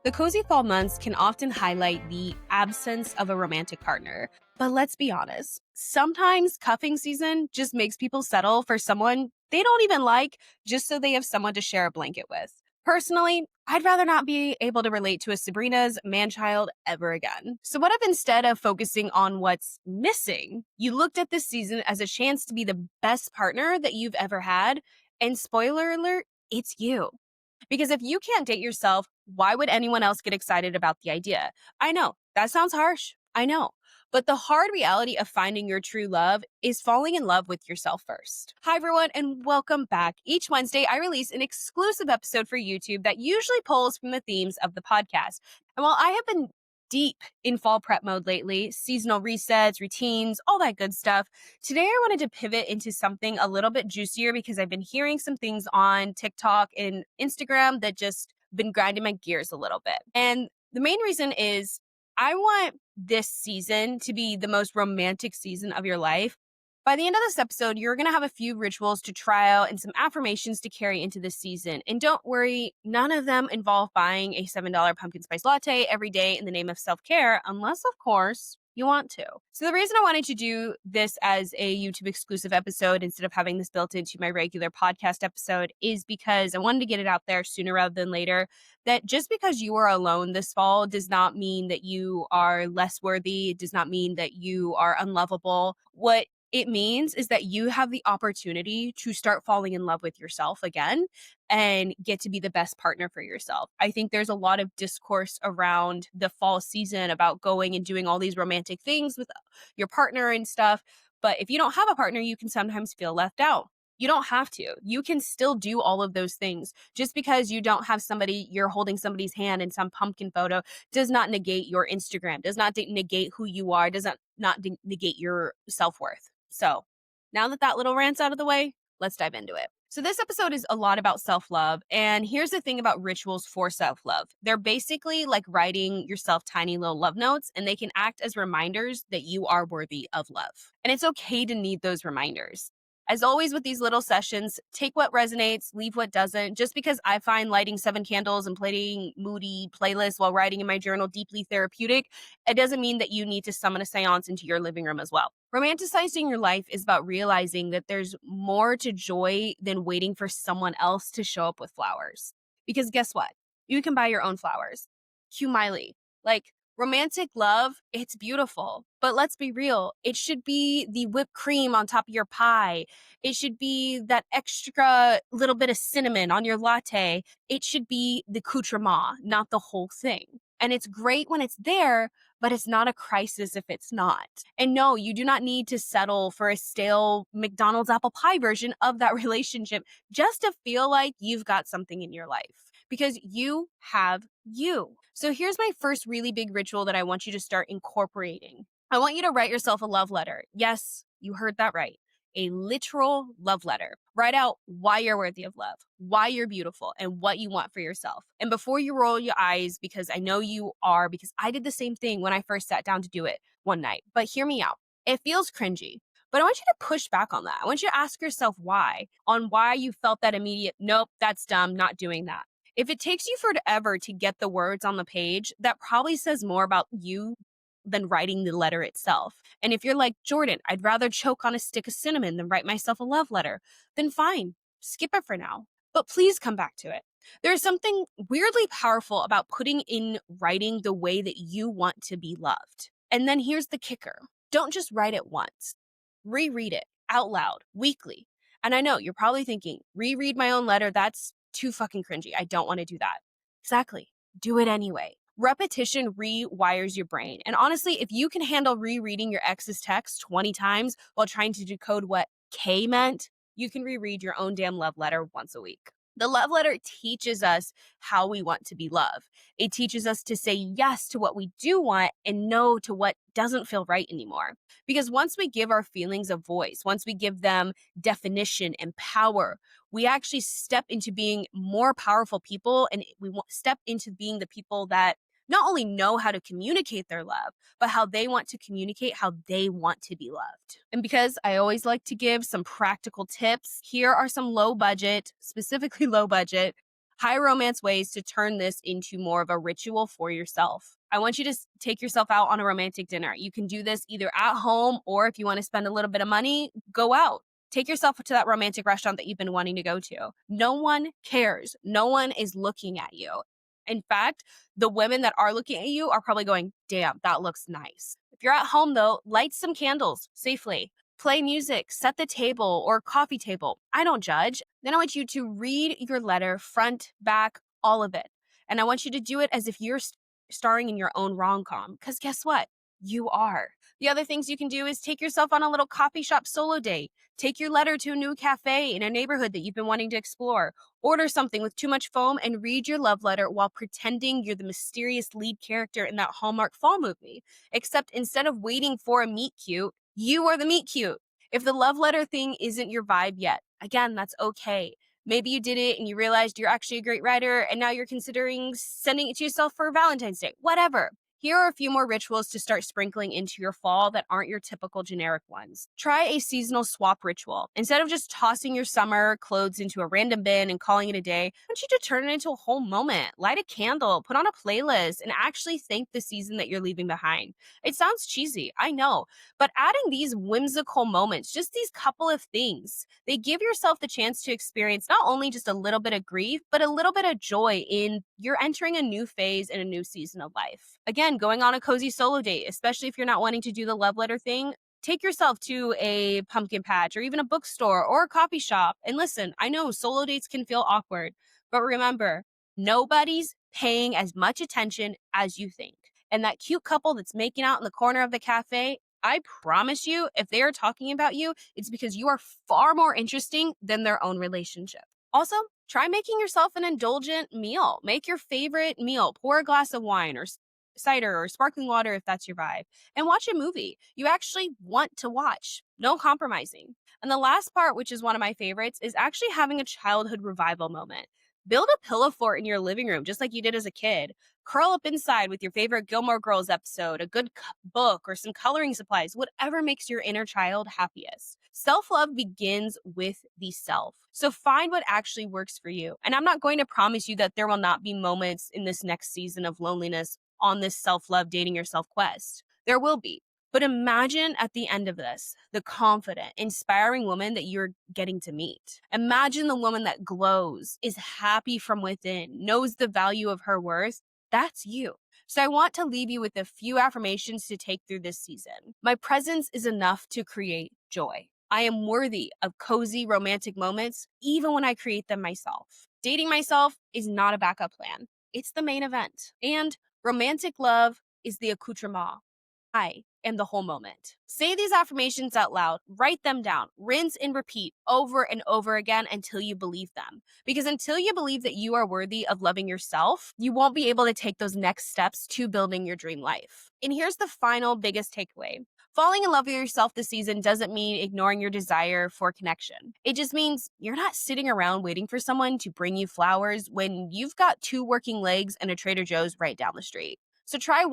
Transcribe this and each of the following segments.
The cozy fall months can often highlight the absence of a romantic partner. But let's be honest, sometimes cuffing season just makes people settle for someone they don't even like just so they have someone to share a blanket with. Personally, I'd rather not be able to relate to a Sabrina's man-child ever again. So what if instead of focusing on what's missing, you looked at this season as a chance to be the best partner that you've ever had? And spoiler alert, it's you. Because if you can't date yourself, why would anyone else get excited about the idea? I know, that sounds harsh. I know. But the hard reality of finding your true love is falling in love with yourself first. Hi, everyone, and welcome back. Each Wednesday, I release an exclusive episode for YouTube that usually pulls from the themes of the podcast. And while I have been deep in fall prep mode lately, seasonal resets, routines, all that good stuff, today I wanted to pivot into something a little bit juicier because I've been hearing some things on TikTok and Instagram that just been grinding my gears a little bit. And the main reason is I want this season to be the most romantic season of your life. By the end of this episode, you're going to have a few rituals to try out and some affirmations to carry into this season. And don't worry, none of them involve buying a $7 pumpkin spice latte every day in the name of self-care, unless, of course, you want to. So the reason I wanted to do this as a YouTube exclusive episode instead of having this built into my regular podcast episode is because I wanted to get it out there sooner rather than later that just because you are alone this fall does not mean that you are less worthy. It does not mean that you are unlovable. What it means is that you have the opportunity to start falling in love with yourself again and get to be the best partner for yourself. I think there's a lot of discourse around the fall season about going and doing all these romantic things with your partner and stuff. But if you don't have a partner, you can sometimes feel left out. You don't have to. You can still do all of those things. Just because you don't have somebody, you're holding somebody's hand in some pumpkin photo does not negate your Instagram, does not negate who you are, does not negate your self-worth. So now that that little rant's out of the way, let's dive into it. So this episode is a lot about self-love. And here's the thing about rituals for self-love. They're basically like writing yourself tiny little love notes, and they can act as reminders that you are worthy of love. And it's okay to need those reminders. As always with these little sessions, take what resonates, leave what doesn't. Just because I find lighting 7 candles and playing moody playlists while writing in my journal deeply therapeutic, it doesn't mean that you need to summon a seance into your living room as well. Romanticizing your life is about realizing that there's more to joy than waiting for someone else to show up with flowers. Because guess what? You can buy your own flowers. Cue Miley. Like, romantic love, it's beautiful, but let's be real. It should be the whipped cream on top of your pie. It should be that extra little bit of cinnamon on your latte. It should be the accoutrement, not the whole thing. And it's great when it's there, but it's not a crisis if it's not. And no, you do not need to settle for a stale McDonald's apple pie version of that relationship just to feel like you've got something in your life. Because you have you. So here's my first really big ritual that I want you to start incorporating. I want you to write yourself a love letter. Yes, you heard that right. A literal love letter. Write out why you're worthy of love, why you're beautiful, and what you want for yourself. And before you roll your eyes, because I know you are, because I did the same thing when I first sat down to do it one night. But hear me out. It feels cringy. But I want you to push back on that. I want you to ask yourself why you felt that immediate, nope, that's dumb, not doing that. If it takes you forever to get the words on the page, that probably says more about you than writing the letter itself. And if you're like, Jordan, I'd rather choke on a stick of cinnamon than write myself a love letter, then fine, skip it for now. But please come back to it. There's something weirdly powerful about putting in writing the way that you want to be loved. And then here's the kicker. Don't just write it once. Reread it out loud, weekly. And I know you're probably thinking, reread my own letter, that's too fucking cringy. I don't want to do that. Exactly. Do it anyway. Repetition rewires your brain. And honestly, if you can handle rereading your ex's text 20 times while trying to decode what K meant, you can reread your own damn love letter once a week. The love letter teaches us how we want to be loved. It teaches us to say yes to what we do want and no to what doesn't feel right anymore. Because once we give our feelings a voice, once we give them definition and power, we actually step into being more powerful people, and we step into being the people that not only know how to communicate their love, but how they want to communicate how they want to be loved. And because I always like to give some practical tips, here are some low budget, specifically low budget, high romance ways to turn this into more of a ritual for yourself. I want you to take yourself out on a romantic dinner. You can do this either at home, or if you want to spend a little bit of money, go out. Take yourself to that romantic restaurant that you've been wanting to go to. No one cares. No one is looking at you. In fact, the women that are looking at you are probably going, damn, that looks nice. If you're at home though, light some candles safely. Play music, set the table or coffee table. I don't judge. Then I want you to read your letter front, back, all of it. And I want you to do it as if you're starring in your own rom-com. Because guess what? You are. The other things you can do is take yourself on a little coffee shop solo date. Take your letter to a new cafe in a neighborhood that you've been wanting to explore. Order something with too much foam and read your love letter while pretending you're the mysterious lead character in that Hallmark fall movie. Except instead of waiting for a meet cute, you are the meet cute. If the love letter thing isn't your vibe yet, again, that's okay. Maybe you did it and you realized you're actually a great writer and now you're considering sending it to yourself for Valentine's Day. Whatever. Here are a few more rituals to start sprinkling into your fall that aren't your typical generic ones. Try a seasonal swap ritual. Instead of just tossing your summer clothes into a random bin and calling it a day, I want you to turn it into a whole moment. Light a candle, put on a playlist, and actually thank the season that you're leaving behind. It sounds cheesy, I know, but adding these whimsical moments, just these couple of things, they give yourself the chance to experience not only just a little bit of grief, but a little bit of joy in you're entering a new phase and a new season of life. Again, going on a cozy solo date, especially if you're not wanting to do the love letter thing, take yourself to a pumpkin patch or even a bookstore or a coffee shop. And listen, I know solo dates can feel awkward, but remember, nobody's paying as much attention as you think. And that cute couple that's making out in the corner of the cafe, I promise you, if they are talking about you, it's because you are far more interesting than their own relationship. Also, try making yourself an indulgent meal. Make your favorite meal. Pour a glass of wine or cider or sparkling water if that's your vibe, and watch a movie you actually want to watch. No compromising. And the last part, which is one of my favorites, is actually having a childhood revival moment. Build a pillow fort in your living room, just like you did as a kid. Curl up inside with your favorite Gilmore Girls episode, a good book, or some coloring supplies, whatever makes your inner child happiest. Self-love begins with the self. So find what actually works for you. And I'm not going to promise you that there will not be moments in this next season of loneliness on this self-love dating yourself quest. There will be. But imagine at the end of this, the confident, inspiring woman that you're getting to meet. Imagine the woman that glows, is happy from within, knows the value of her worth. That's you. So I want to leave you with a few affirmations to take through this season. My presence is enough to create joy. I am worthy of cozy romantic moments, even when I create them myself. Dating myself is not a backup plan. It's the main event. And romantic love is the accoutrement. I am the whole moment. Say these affirmations out loud, write them down, rinse and repeat over and over again until you believe them. Because until you believe that you are worthy of loving yourself, you won't be able to take those next steps to building your dream life. And here's the final biggest takeaway. Falling in love with yourself this season doesn't mean ignoring your desire for connection. It just means you're not sitting around waiting for someone to bring you flowers when you've got 2 working legs and a Trader Joe's right down the street. So try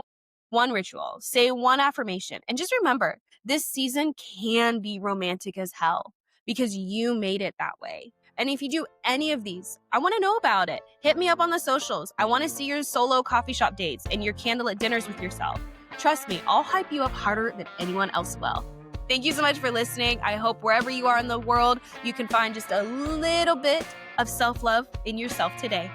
one ritual, say one affirmation, and just remember, this season can be romantic as hell because you made it that way. And if you do any of these, I want to know about it. Hit me up on the socials. I want to see your solo coffee shop dates and your candlelit dinners with yourself. Trust me, I'll hype you up harder than anyone else will. Thank you so much for listening. I hope wherever you are in the world, you can find just a little bit of self-love in yourself today.